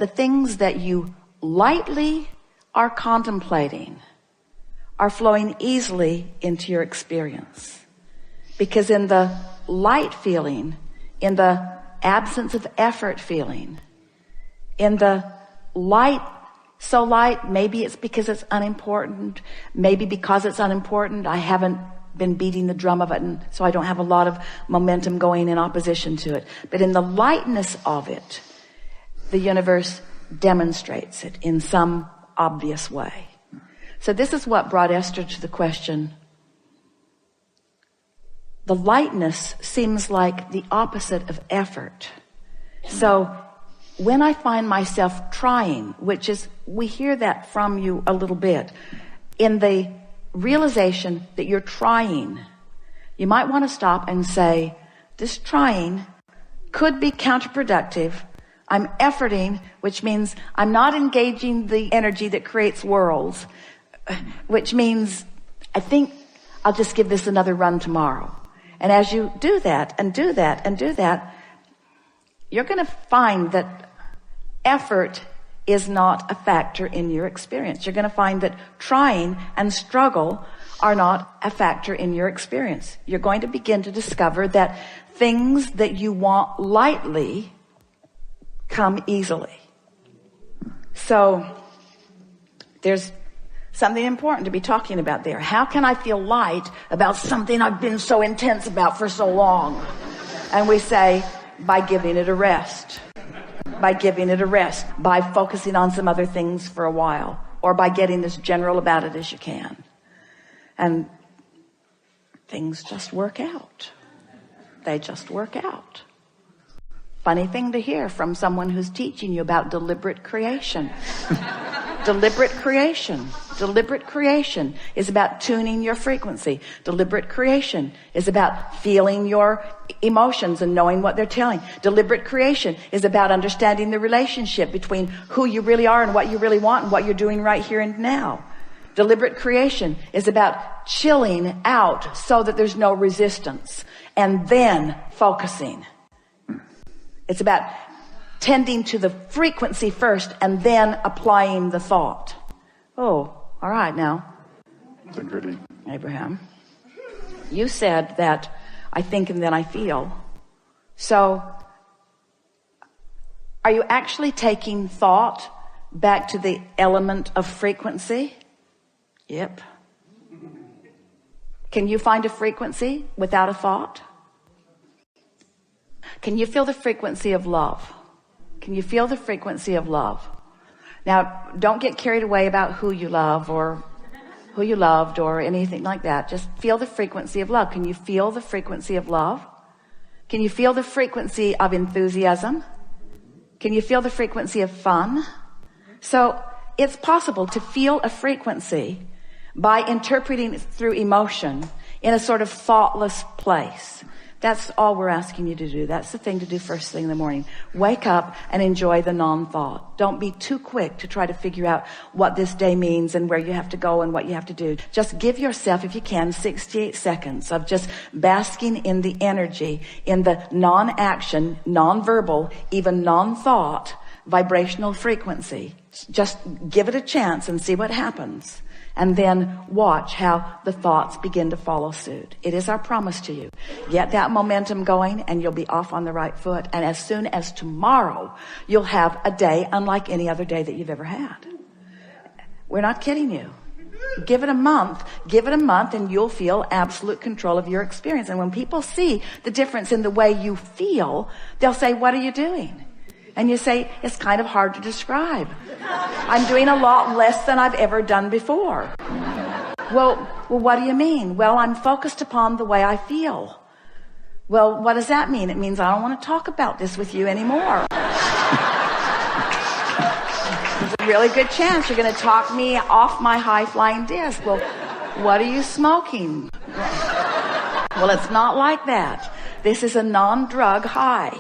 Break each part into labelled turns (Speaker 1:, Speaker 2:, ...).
Speaker 1: the things that you lightly are contemplating are flowing easily into your experience. Because in the light feeling, in the absence of effort feeling, in the light, so light, maybe it's because it's unimportant, maybe because it's unimportant, I haven't been beating the drum of it, and so I don't have a lot of momentum going in opposition to it. But in the lightness of it, the universe demonstrates it in some obvious way. So this is what brought Esther to the question. The lightness seems like the opposite of effort. So when I find myself trying, which is, we hear that from you a little bit, in the realization that you're trying, you might want to stop and say, this trying could be counterproductive. I'm efforting, which means I'm not engaging the energy that creates worlds, which means I think I'll just give this another run tomorrow. And as you do that and do that and do that, you're going to find that effort is not a factor in your experience. You're going to find that trying and struggle are not a factor in your experience. You're going to begin to discover that things that you want lightly come easily. So there's something important to be talking about there. How can I feel light about something I've been so intense about for so long? And we say, by giving it a rest. By giving it a rest. By focusing on some other things for a while. Or by getting as general about it as you can. And things just work out. They just work out. Funny thing to hear from someone who's teaching you about deliberate creation. Deliberate creation. Deliberate creation is about tuning your frequency. Deliberate creation is about feeling your emotions and knowing what they're telling. Deliberate creation is about understanding the relationship between who you really are and what you really want and what you're doing right here and now. Deliberate creation is about chilling out so that there's no resistance and then focusing. It's about tending to the frequency first and then applying the thought. Oh, all right now.
Speaker 2: Integrity.
Speaker 1: Abraham, you said that I think and then I feel. So are you actually taking thought back to the element of frequency? Yep. Can you find a frequency without a thought? Can you feel the frequency of love? Can you feel the frequency of love? Now, don't get carried away about who you love or who you loved or anything like that. Just feel the frequency of love. Can you feel the frequency of love? Can you feel the frequency of enthusiasm? Can you feel the frequency of fun? So it's possible to feel a frequency by interpreting it through emotion in a sort of thoughtless place. That's all we're asking you to do. That's the thing to do first thing in the morning. Wake up and enjoy the non-thought. Don't be too quick to try to figure out what this day means and where you have to go and what you have to do. Just give yourself, if you can, 68 seconds of just basking in the energy, in the non-action, non-verbal, even non-thought vibrational frequency. Just give it a chance and see what happens. And then watch how the thoughts begin to follow suit. It is our promise to you. Get that momentum going and you'll be off on the right foot. And as soon as tomorrow, you'll have a day unlike any other day that you've ever had. We're not kidding you. Give it a month and you'll feel absolute control of your experience. And when people see the difference in the way you feel, they'll say, what are you doing? And you say, it's kind of hard to describe. I'm doing a lot less than I've ever done before. Well, what do you mean? Well, I'm focused upon the way I feel. Well, what does that mean? It means I don't want to talk about this with you anymore. There's a really good chance you're going to talk me off my high-flying disc. Well, what are you smoking? Well, it's not like that. This is a non-drug high.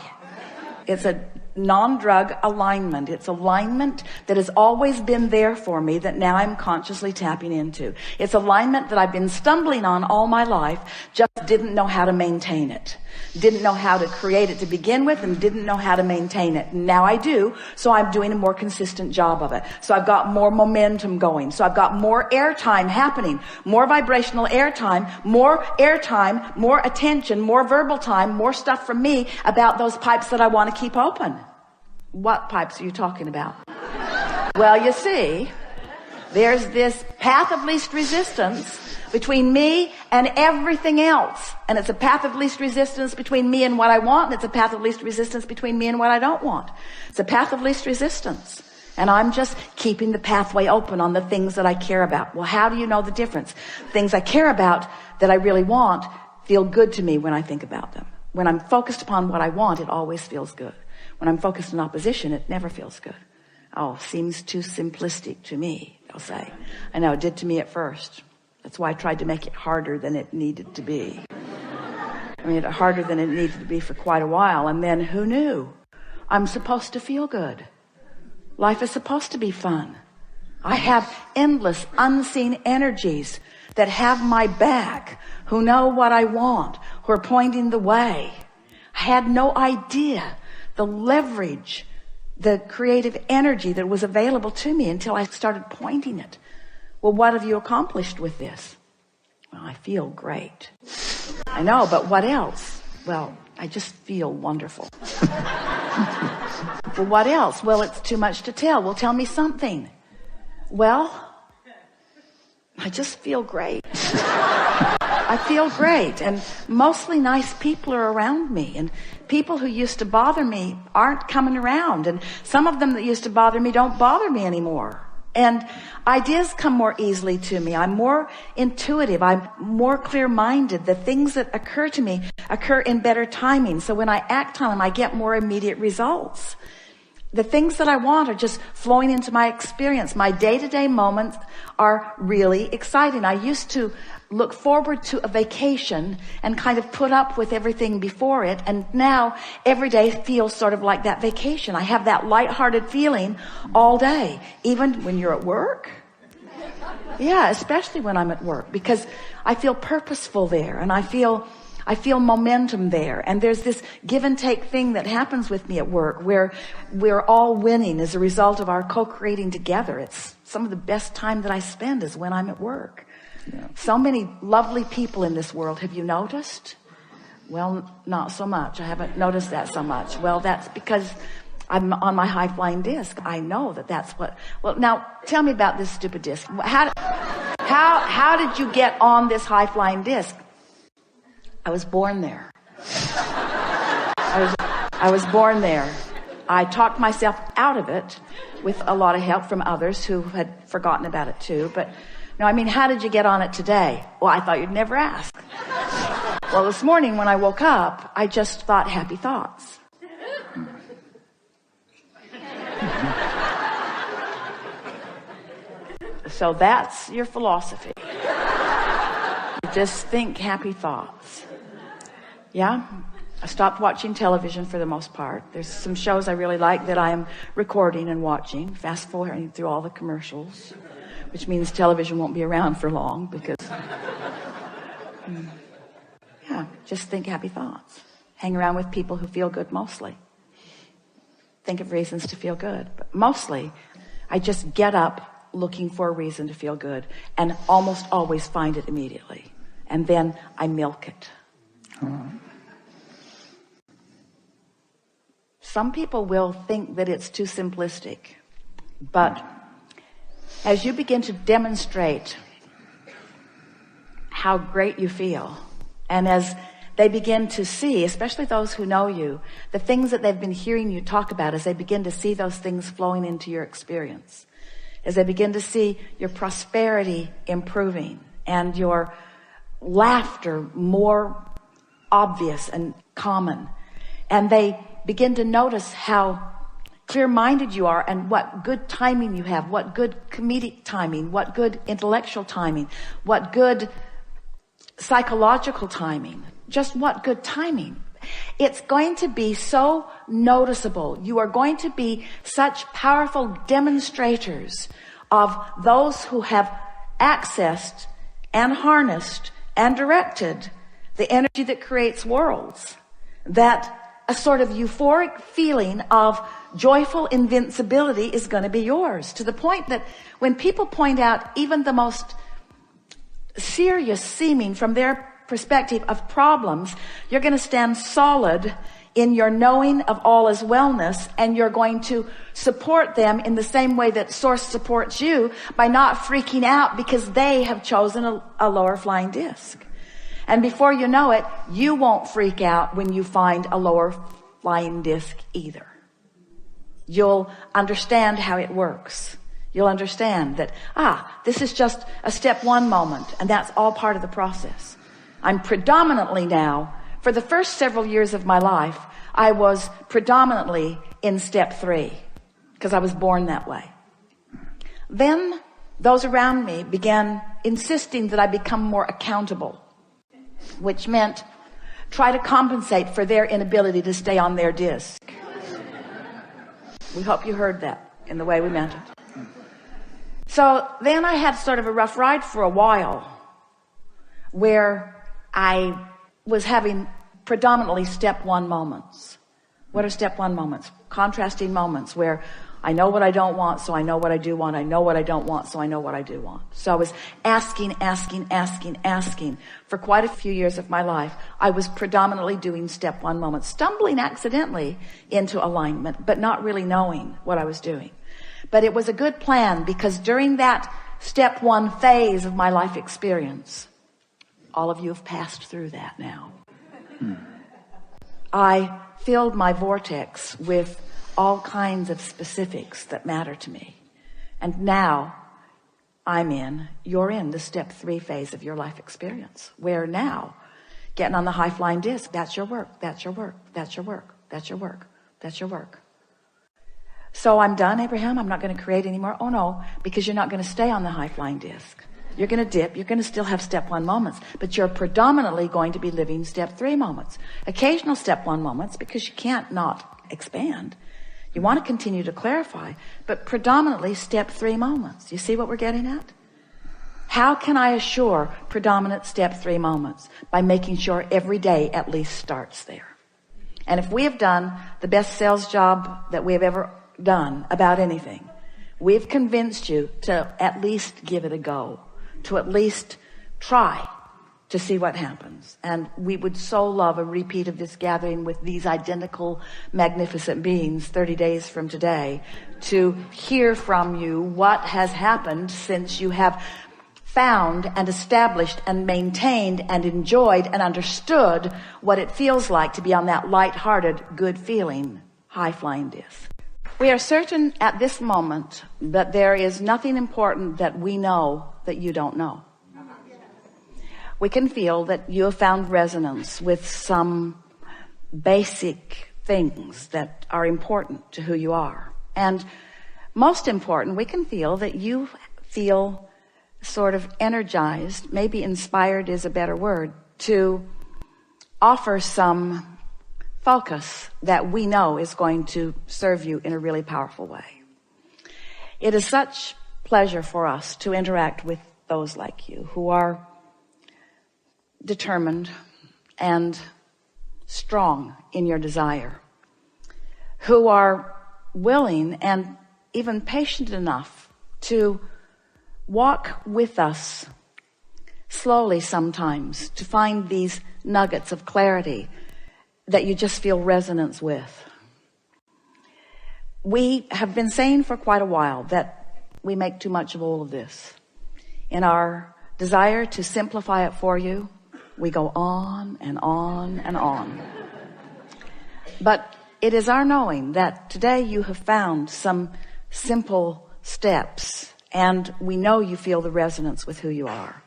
Speaker 1: It's a non-drug alignment. It's alignment that has always been there for me that now I'm consciously tapping into. It's alignment that I've been stumbling on all my life, just didn't know how to maintain it. Didn't know how to create it to begin with and didn't know how to maintain it. Now I do, so I'm doing a more consistent job of it. So I've got more momentum going. So I've got more airtime happening, more vibrational airtime, more attention, more verbal time, more stuff from me about those pipes that I want to keep open. What pipes are you talking about? Well, you see, there's this path of least resistance between me and everything else. And it's a path of least resistance between me and what I want, and it's a path of least resistance between me and what I don't want. It's a path of least resistance. And I'm just keeping the pathway open on the things that I care about. Well, how do you know the difference? Things I care about that I really want feel good to me when I think about them. When I'm focused upon what I want, it always feels good. When I'm focused on opposition, it never feels good. Oh, seems too simplistic to me, they'll say. I know, it did to me at first. That's why I tried to make it harder than it needed to be. I mean, harder than it needed to be for quite a while. And then who knew? I'm supposed to feel good. Life is supposed to be fun. I have endless unseen energies that have my back, who know what I want, who are pointing the way. I had no idea the leverage, the creative energy that was available to me until I started pointing it. Well, what have you accomplished with this? Well, I feel great. I know, but what else? Well, I just feel wonderful. Well, what else? Well, it's too much to tell. Well, tell me something. Well, I just feel great. I feel great. And mostly nice people are around me. And people who used to bother me aren't coming around. And some of them that used to bother me don't bother me anymore. And ideas come more easily to me. I'm more intuitive. I'm more clear-minded. The things that occur to me occur in better timing. So when I act on them, I get more immediate results. The things that I want are just flowing into my experience. My day-to-day moments are really exciting. I used to look forward to a vacation and kind of put up with everything before it. And now every day feels sort of like that vacation. I have that lighthearted feeling all day, even when you're at work. Yeah, especially when I'm at work, because I feel purposeful there and I feel momentum there. And there's this give and take thing that happens with me at work where we're all winning as a result of our co-creating together. It's some of the best time that I spend is when I'm at work. Yeah. So many lovely people in this world. Have you noticed? Well, not so much. I haven't noticed that so much. Well, that's because I'm on my high-flying disc. I know that's what. Well, now tell me about this stupid disc. How did you get on this high-flying disc? I was born there. I was born there. I talked myself out of it with a lot of help from others who had forgotten about it too. But no, I mean, how did you get on it today? Well, I thought you'd never ask. Well, this morning when I woke up, I just thought happy thoughts. So that's your philosophy. Just think happy thoughts. Yeah? I stopped watching television for the most part. There's some shows I really like that I am recording and watching, fast forwarding through all the commercials, which means television won't be around for long because, yeah, just think happy thoughts. Hang around with people who feel good mostly. Think of reasons to feel good. But mostly, I just get up looking for a reason to feel good and almost always find it immediately. And then I milk it. Some people will think that it's too simplistic, but as you begin to demonstrate how great you feel, and as they begin to see, especially those who know you, the things that they've been hearing you talk about, as they begin to see those things flowing into your experience, as they begin to see your prosperity improving and your laughter more obvious and common, and they begin to notice how clear-minded you are and what good timing you have, what good comedic timing, what good intellectual timing, what good psychological timing, just what good timing. It's going to be so noticeable. You are going to be such powerful demonstrators of those who have accessed and harnessed and directed the energy that creates worlds, that a sort of euphoric feeling of joyful invincibility is going to be yours, to the point that when people point out even the most serious seeming from their perspective of problems, you're going to stand solid in your knowing of all is wellness, and you're going to support them in the same way that Source supports you, by not freaking out because they have chosen a lower flying disc. And before you know it, you won't freak out when you find a lower flying disc either. You'll understand how it works. You'll understand that, this is just a step one moment, and that's all part of the process. I'm predominantly now, for the first several years of my life, I was predominantly in step 3 because I was born that way. Then those around me began insisting that I become more accountable, which meant try to compensate for their inability to stay on their disc. We hope you heard that in the way we meant it. So then I had sort of a rough ride for a while, where I was having predominantly step 1 moments. What are step 1 moments? Contrasting moments where I know what I don't want, so I know what I do want. I know what I don't want, so I know what I do want. So I was asking for quite a few years of my life. I was predominantly doing step 1 moments, stumbling accidentally into alignment, but not really knowing what I was doing. But it was a good plan, because during that step 1 phase of my life experience, all of you have passed through that now. I filled my vortex with all kinds of specifics that matter to me. And now you're in the step 3 phase of your life experience, where now getting on the high flying disc, that's your work, that's your work, that's your work, that's your work, that's your work. So I'm done, Abraham, I'm not going to create anymore. Oh no, because you're not going to stay on the high flying disc. You're going to dip. You're going to still have step 1 moments, but you're predominantly going to be living step 3 moments. Occasional step 1 moments, because you can't not expand. You want to continue to clarify, but predominantly step 3 moments. You see what we're getting at? How can I assure predominant step 3 moments? By making sure every day at least starts there. And if we have done the best sales job that we have ever done about anything, we've convinced you to at least give it a go, to at least try to see what happens. And we would so love a repeat of this gathering with these identical magnificent beings 30 days from today, to hear from you what has happened since you have found and established and maintained and enjoyed and understood what it feels like to be on that light-hearted, good feeling, high-flying disc. We are certain at this moment that there is nothing important that we know that you don't know. We can feel that you have found resonance with some basic things that are important to who you are. And most important, we can feel that you feel sort of energized, maybe inspired is a better word, to offer some focus that we know is going to serve you in a really powerful way. It is such pleasure for us to interact with those like you who are determined and strong in your desire, who are willing and even patient enough to walk with us slowly sometimes to find these nuggets of clarity that you just feel resonance with. We have been saying for quite a while that we make too much of all of this. In our desire to simplify it for you, we go on and on and on. But it is our knowing that today you have found some simple steps, and we know you feel the resonance with who you are.